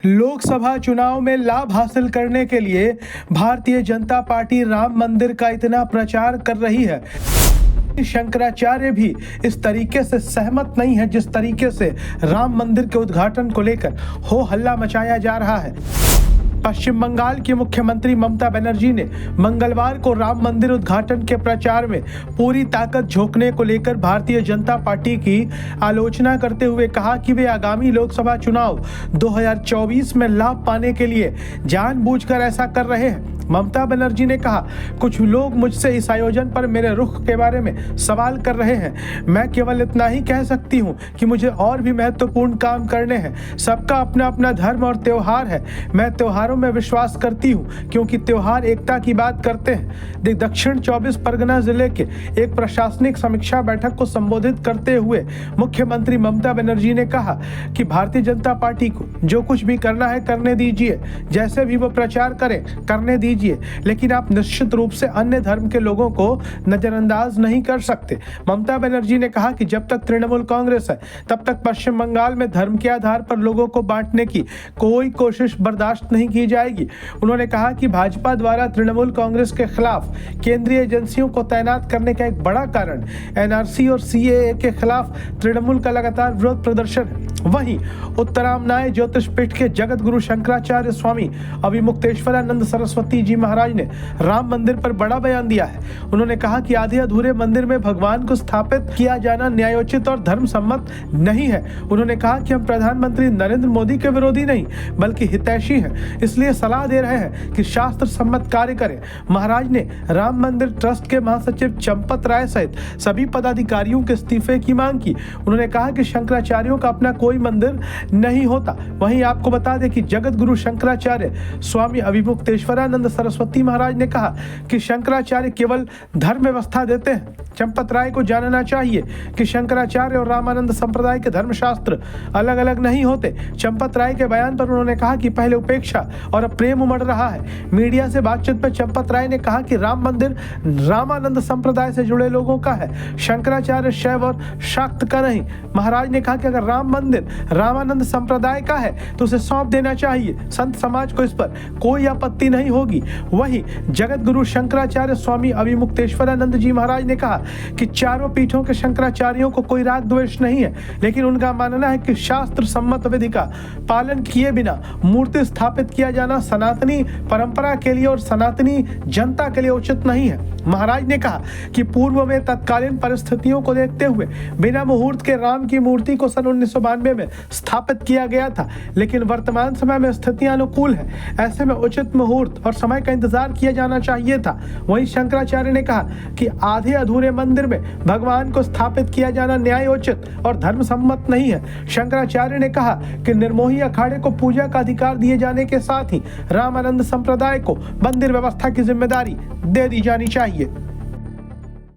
लोकसभा चुनाव में लाभ हासिल करने के लिए भारतीय जनता पार्टी राम मंदिर का इतना प्रचार कर रही है। शंकराचार्य भी इस तरीके से सहमत नहीं है जिस तरीके से राम मंदिर के उद्घाटन को लेकर हो हल्ला मचाया जा रहा है। पश्चिम बंगाल की मुख्यमंत्री ममता बनर्जी ने मंगलवार को राम मंदिर उद्घाटन के प्रचार में पूरी ताकत झोंकने को लेकर भारतीय जनता पार्टी की आलोचना करते हुए कहा कि वे आगामी लोकसभा चुनाव 2024 में लाभ पाने के लिए जानबूझकर ऐसा कर रहे हैं। ममता बनर्जी ने कहा, कुछ लोग मुझसे इस आयोजन पर मेरे रुख के बारे में सवाल कर रहे हैं। मैं केवल इतना ही कह सकती हूं कि मुझे और भी महत्वपूर्ण काम करने हैं। सबका अपना अपना धर्म और त्योहार है। मैं त्योहारों में विश्वास करती हूं क्योंकि त्योहार एकता की बात करते हैं। दक्षिण 24 परगना जिले के एक प्रशासनिक समीक्षा बैठक को संबोधित करते हुए मुख्यमंत्री ममता बनर्जी ने कहा कि भारतीय जनता पार्टी को जो कुछ भी करना है करने दीजिए, जैसे भी वो प्रचार करें करने दीजिए, लेकिन आप निश्चित रूप से अन्य धर्म के लोगों को नजरअंदाज नहीं कर सकते। ममता बनर्जी ने कहा कि जब तक तृणमूल कांग्रेस है तब तक पश्चिम बंगाल में धर्म के आधार पर लोगों को बांटने की कोई कोशिश बर्दाश्त नहीं की जाएगी। उन्होंने कहा कि भाजपा द्वारा तृणमूल कांग्रेस के खिलाफ केंद्रीय एजेंसियों को तैनात करने का एक बड़ा कारण एनआरसी और सीएए के खिलाफ तृणमूल का लगातार विरोध प्रदर्शन है। वहीं उत्तरामनाय ज्योतिष पीठ के जगत गुरु शंकराचार्य स्वामी अभिमुक्तेश्वरानंद सरस्वती जी महाराज ने राम मंदिर पर बड़ा बयान दिया है। उन्होंने कहा कि आधे अधूरे मंदिर में भगवान को स्थापित किया जाना न्यायोचित और धर्म सम्मत नहीं है। उन्होंने कहा कि हम प्रधानमंत्री नरेंद्र मोदी के विरोधी नहीं बल्कि हितैषी हैं, इसलिए सलाह दे रहे हैं कि शास्त्र सम्मत कार्य करें। महाराज ने राम मंदिर ट्रस्ट के महासचिव चंपत राय सहित सभी पदाधिकारियों के इस्तीफे की मांग की। उन्होंने कहा कि शंकराचार्यों का अपना कोई मंदिर नहीं होता। वहीं आपको बता दें कि जगत गुरु शंकराचार्य स्वामी अभिमुक्तेश्वरानंद सरस्वती महाराज ने कहा कि शंकराचार्य केवल धर्म व्यवस्था देते हैं। चंपत राय को जानना चाहिए कि शंकराचार्य और रामानंद संप्रदाय के धर्मशास्त्र अलग अलग नहीं होते। चंपत राय के बयान पर उन्होंने कहा कि पहले उपेक्षा और अब प्रेम उमड़ रहा है। मीडिया से बातचीत में चंपत राय ने कहा कि राम मंदिर रामानंद संप्रदाय से जुड़े लोगों का है, शंकराचार्य शैव और शाक्त का नहीं। महाराज ने कहा कि अगर राम मंदिर रामानंद संप्रदाय का है तो उसे सौंप देना चाहिए। संत समाज को इस पर कोई आपत्ति नहीं होगी। वहीं जगत गुरु शंकराचार्य स्वामी अभिमुक्तेश्वरानंद जी महाराज ने कहा कि चारों पीठों के शंकराचार्यों को कोई राग द्वेष नहीं है, लेकिन उनका मानना है कि शास्त्र सम्मत विधि का पालन किए बिना मूर्ति स्थापित किया जाना सनातनी परंपरा के लिए और सनातनी जनता के लिए उचित नहीं है। महाराज ने कहा कि पूर्व में तत्कालीन परिस्थितियों को देखते हुए बिना मुहूर्त के राम की मूर्ति को सन 1992 में स्थापित किया गया था, लेकिन वर्तमान समय में स्थितियां अनुकूल है। ऐसे में उचित मुहूर्त और समय का इंतजार किया जाना चाहिए था। वहीं शंकराचार्य ने कहा कि आधे अधूरे मंदिर में भगवान को स्थापित किया जाना न्यायोचित और धर्म सम्मत नहीं है। शंकराचार्य ने कहा कि निर्मोही अखाड़े को पूजा का अधिकार दिए जाने के साथ ही रामानंद संप्रदाय को मंदिर व्यवस्था की जिम्मेदारी दे दी जानी चाहिए।